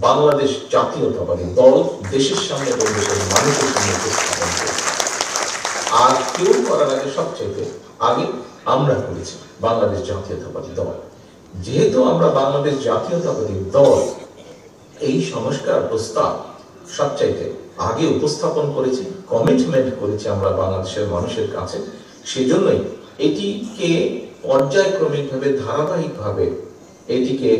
বাংলাদেশ জাতীয়তাবাদী দল দেশের সামনে এবং দেশের মানুষের সামনে উপস্থাপন করেছে। আর কেউ করার আগে সবচেয়ে আগে আমরা করেছি বাংলাদেশ জাতীয়তাবাদী দল। যেহেতু আমরা বাংলাদেশ জাতীয়তাবাদী দল এই সংস্কার প্রস্তাব সবচাইতে আগে উপস্থাপন করেছি, কমিটমেন্ট করেছি আমরা বাংলাদেশের মানুষের কাছে, সেজন্যই এটিকে পর্যায়ক্রমিকভাবে ধারাবাহিকভাবে এটিকে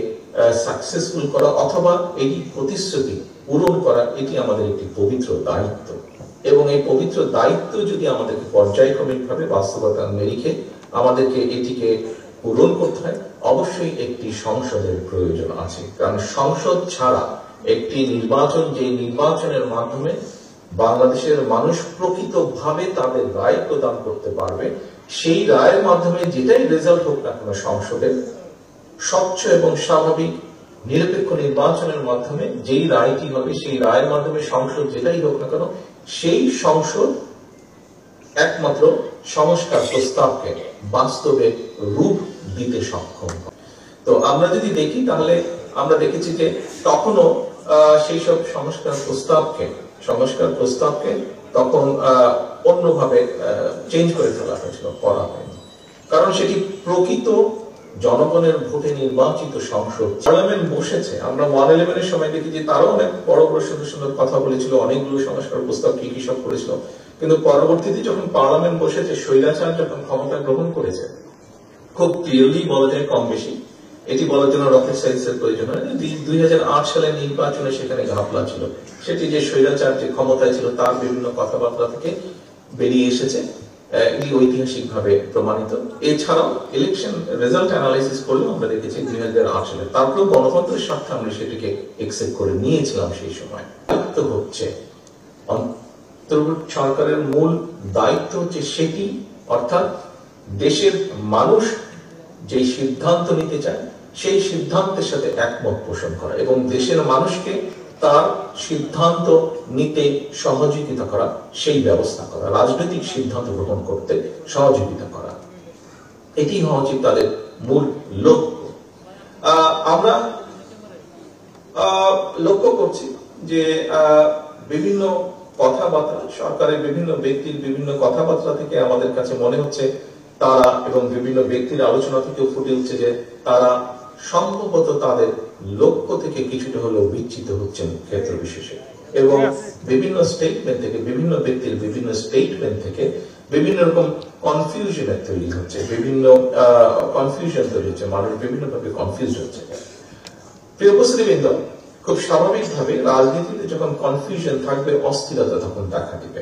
সাকসেসফুল করা অথবা এটি প্রতিশ্রুতি পূরণ করা এটি আমাদের একটি পবিত্র দায়িত্ব। এবং এই পবিত্র দায়িত্ব যদি আমাদেরকে পর্যায়ক্রমিকভাবে বাস্তবতার নিরিখে আমাদেরকে এটিকে পূরণ করতে হয়, অবশ্যই একটি সংসদের প্রয়োজন আছে। কারণ সংসদ ছাড়া একটি নির্বাচন, যে নির্বাচনের মাধ্যমে বাংলাদেশের মানুষ প্রকৃতভাবে তাদের রায় প্রদান করতে পারবে, সেই রায়ের মাধ্যমে যেটাই রেজাল্ট হোক না কেন সংসদের, স্বচ্ছ এবং স্বাভাবিক নিরপেক্ষ নির্বাচনের মাধ্যমে যেই রায়টি হবে, সেই রায়ের মাধ্যমে সংসদ যেটাই হোক না কেন, সেই সংসদ একমাত্র সংস্কার প্রস্তাবকে বাস্তবে রূপ দিতে সক্ষম। তো আমরা যদি দেখি তাহলে আমরা দেখেছি যে তখনও সেই সব সংস্কার প্রস্তাবকে তখন অন্যভাবে চেঞ্জ করে ফেলা হয়েছিল, করা হয়নি। কারণ সেটি প্রকৃত জনগণের ভোটে নির্বাচিত সংসদ। পার্লামেন্ট বসেছে, আমরা 111-এর সময় দেখি যে তারাও অনেক বড় বড় সুন্দর সুন্দর কথা বলেছিল, অনেকগুলো সংস্কার প্রস্তাব কি কি সব করেছিল। কিন্তু পরবর্তীতে যখন পার্লামেন্ট বসেছে, স্বৈরাচার যখন ক্ষমতা গ্রহণ করেছে, খুব ক্লিয়ারলি বলা যায় কম বেশি, এটি বলার জন্য রকেট সায়েন্সের প্রয়োজন হয়। 2008 সালের নির্বাচনে সেখানে ঘাপলা ছিল, সেটি যে স্বৈরাচার যে ক্ষমতায় ছিল তার বিভিন্ন কথাবার্তা থেকে বেরিয়ে এসেছে, এটি ঐতিহাসিকভাবে প্রমাণিত। এছাড়াও ইলেকশন রেজাল্ট অ্যানালাইসিস করলেও আমরা দেখেছি 2008 সালে, তারপরেও গণতন্ত্রের স্বার্থে আমরা সেটিকে একসেপ্ট করে নিয়েছিলাম সেই সময়। তো হচ্ছে অন্তর্বর্তী সরকারের মূল দায়িত্ব হচ্ছে সেটি, অর্থাৎ দেশের মানুষ যে সিদ্ধান্ত নিতে চায় সেই সিদ্ধান্তের সাথে একমত পোষণ করা এবং দেশের মানুষকে তার সিদ্ধান্ত নিতে সহযোগিতা করা, সেই ব্যবস্থা করা, রাজনৈতিক সিদ্ধান্ত গ্রহণ করতে সহযোগিতা করা, এটি হওয়া উচিত তাদের মূল লক্ষ্য। আমরা লক্ষ্য করছি যে বিভিন্ন কথাবার্তা, সরকারের বিভিন্ন ব্যক্তির বিভিন্ন কথাবার্তা থেকে আমাদের কাছে মনে হচ্ছে তারা, এবং বিভিন্ন ব্যক্তির আলোচনা থেকেও ফুটে উঠছে যে তারা সম্ভবত তাদের লক্ষ্য থেকে কিছুটা হলেও বিচ্যুত হচ্ছেন ক্ষেত্র বিশেষে। এবং বিভিন্ন স্টেটমেন্ট থেকে, বিভিন্ন ব্যক্তির বিভিন্ন স্টেটমেন্ট থেকে বিভিন্ন রকম কনফিউশনের তৈরি হচ্ছে, বিভিন্ন কনফিউশন তৈরি হচ্ছে, মানুষ বিভিন্ন ভাবে কনফিউজ হচ্ছে। প্রিয় উপস্থিতিবৃন্দ, খুব স্বাভাবিকভাবে রাজনীতিতে যখন কনফিউশন থাকবে, অস্থিরতা তখন দেখা দিবে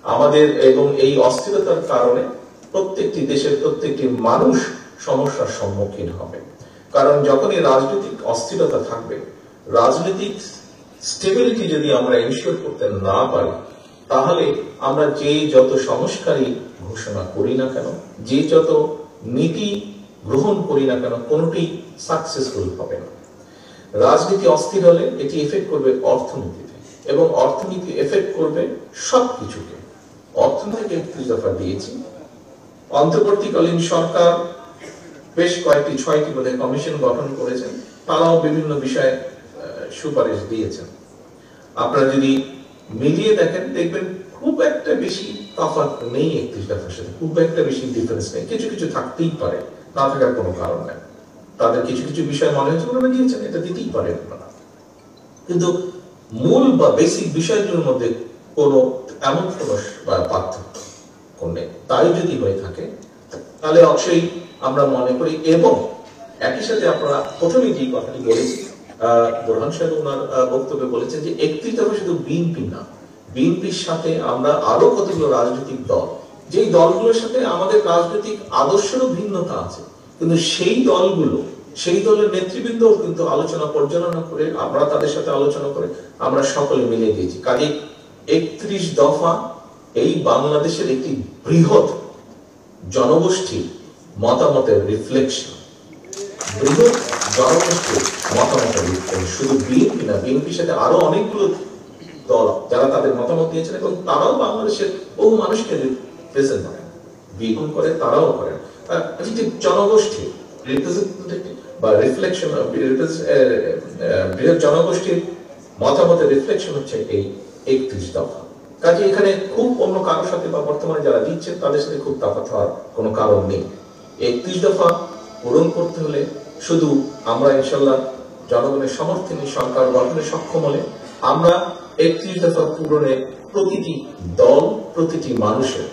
আমাদের, এবং এই অস্থিরতার কারণে প্রত্যেকটি দেশের প্রত্যেকটি মানুষ সমস্যার সম্মুখীন হবে। কারণ যখনই রাজনৈতিক অস্থিরতা থাকবে, রাজনৈতিক স্টেবিলিটি যদি আমরা এনশিওর করতে না পারি, তাহলে আমরা যে যত সংস্কারই ঘোষণা করি না কেন, যে যত নীতি গ্রহণ করি না কেন, কোনটি সাকসেসফুল হবে না। রাজনীতি অস্থির হলে এটি এফেক্ট করবে অর্থনীতিতে, এবং অর্থনীতি এফেক্ট করবে সবকিছুকে। অর্থনীতিকে একটি দফা দিয়েছি, অন্তর্বর্তীকালীন সরকার বেশ কয়েকটি 6টি বোধহয় কমিশন গঠন করেছেন, তারাও বিভিন্ন বিষয়ে সুপারিশ দিয়েছেন। আপনারা যদি মিলিয়ে দেখেন, দেখবেন খুব একটা বেশি তফাৎ নেই 31 দফার সাথে, খুব একটা বেশি ডিফারেন্স নেই। কিছু কিছু থাকতেই পারে, না থাকার কোনো কারণ নেই। তাদের কিছু কিছু বিষয় মনে হচ্ছে ওনারা দিয়েছেন, এটা দিতেই পারেন আপনারা, কিন্তু মূল বা বেসিক বিষয়গুলোর মধ্যে কোনো এমন কোনো পার্থক্য নেই। তাই যদি হয়ে থাকে তাহলে অবশ্যই আমরা মনে করি, এবং একই সাথে আপনারা প্রথমেই যে কথাটি বলেছি, বোরহান সাহেব ওনার বক্তব্যে বলেছেন যে 31 দফা শুধু বিএনপি না, বিএনপির সাথে আমরা আরো কতগুলো রাজনৈতিক দল, যেই দলগুলোর সাথে আমাদের রাজনৈতিক আদর্শেরও ভিন্নতা আছে, কিন্তু সেই দলগুলো, সেই দলের নেতৃবৃন্দ কিন্তু আলোচনা পর্যালোচনা করে, আমরা তাদের সাথে আলোচনা করে আমরা সকলে মিলে দিয়েছি। কাজে 31 দফা এই বাংলাদেশের একটি বৃহৎ জনগোষ্ঠীর মতামতের রিফ্লেকশন, বৃহৎ জনগোষ্ঠীর মতামতের রিফ্লেকশন। শুধু বিএনপি না, বিএনপির সাথে আরো অনেকগুলো দল যারা তাদের মতামত দিয়েছেন, এবং তারাও বাংলাদেশের বহু মানুষকে রিপ্রেজেন্ট করেন, বিগুণ করে, তারাও করেন। জনগোষ্ঠী রিপ্রেজেন্টেটিভ বা রিফ্লেকশন বৃহৎ জনগোষ্ঠীর মতামতের রিফ্লেকশন হচ্ছে এই 31 দফা। কাজে এখানে খুব অন্য কারোর সাথে বা বর্তমানে যারা দিচ্ছেন তাদের সাথে খুব তফাৎ হওয়ার কোনো কারণ নেই। 31 দফা পূরণ করতে হলে শুধু আমরা ইনশাল্লাহ জনগণের সমর্থনে সরকার গঠনে সক্ষম হলে আমরা 31 দফা পূরণে প্রতিটি দল প্রতিটি মানুষের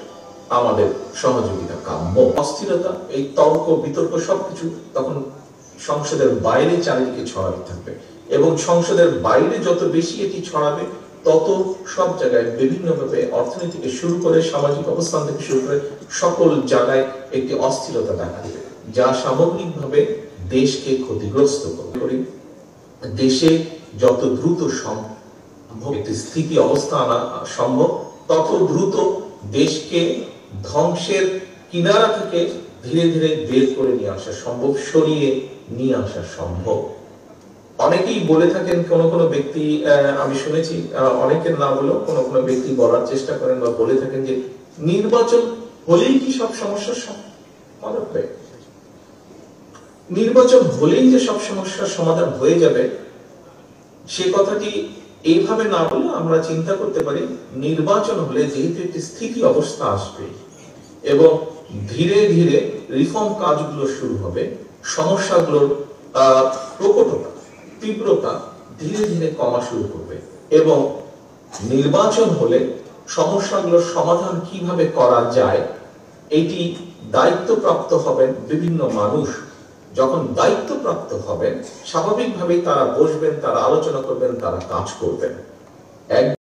আমাদের সহযোগিতা কাম্য। অস্থিরতা, এই তর্ক বিতর্ক সবকিছু তখন সংসদের বাইরে চারিদিকে ছড়াতে থাকবে এবং সংসদের বাইরে যত বেশি এটি ছড়াবে তত সব জায়গায় বিভিন্নভাবে অর্থনীতি থেকে শুরু করে সামাজিক অবস্থান থেকে শুরু করে সকল জায়গায় একটি অস্থিরতা দেখা দেবে, যা সামগ্রিকভাবে দেশকে ক্ষতিগ্রস্ত করে। দেশে যত দ্রুত সম্ভব একটি স্থিতি অবস্থা আনা সম্ভব, তত দ্রুত দেশকে ধ্বংসের কিনারা থেকে ধীরে ধীরে বের করে নিয়ে আসা সম্ভব, সরিয়ে নিয়ে আসা সম্ভব। অনেকেই বলে থাকেন, কোন কোন ব্যক্তি আমি শুনেছি, অনেকের নাম হলো কোন কোন ব্যক্তি বলার চেষ্টা করেন বা বলে থাকেন যে নির্বাচন হলেই কি সব সমস্যার সমাধান হবে? নির্বাচন হলেই যে সব সমস্যার সমাধান হয়ে যাবে সে কথাটি এইভাবে না বলে আমরা চিন্তা করতে পারি, নির্বাচন হলে যেহেতু একটি স্থিতি অবস্থা আসবে এবং ধীরে ধীরে রিফর্ম কাজগুলো শুরু হবে, সমস্যাগুলোর প্রকটতা তীব্রতা ধীরে ধীরে কমা শুরু করবে এবং নির্বাচন হলে সমস্যাগুলোর সমাধান কিভাবে করা যায় এটি দায়িত্বপ্রাপ্ত হবেন বিভিন্ন মানুষ। যখন দায়িত্বপ্রাপ্ত হবেন স্বাভাবিকভাবেই তারা বসবেন, তারা আলোচনা করবেন, তারা কাজ করবেন।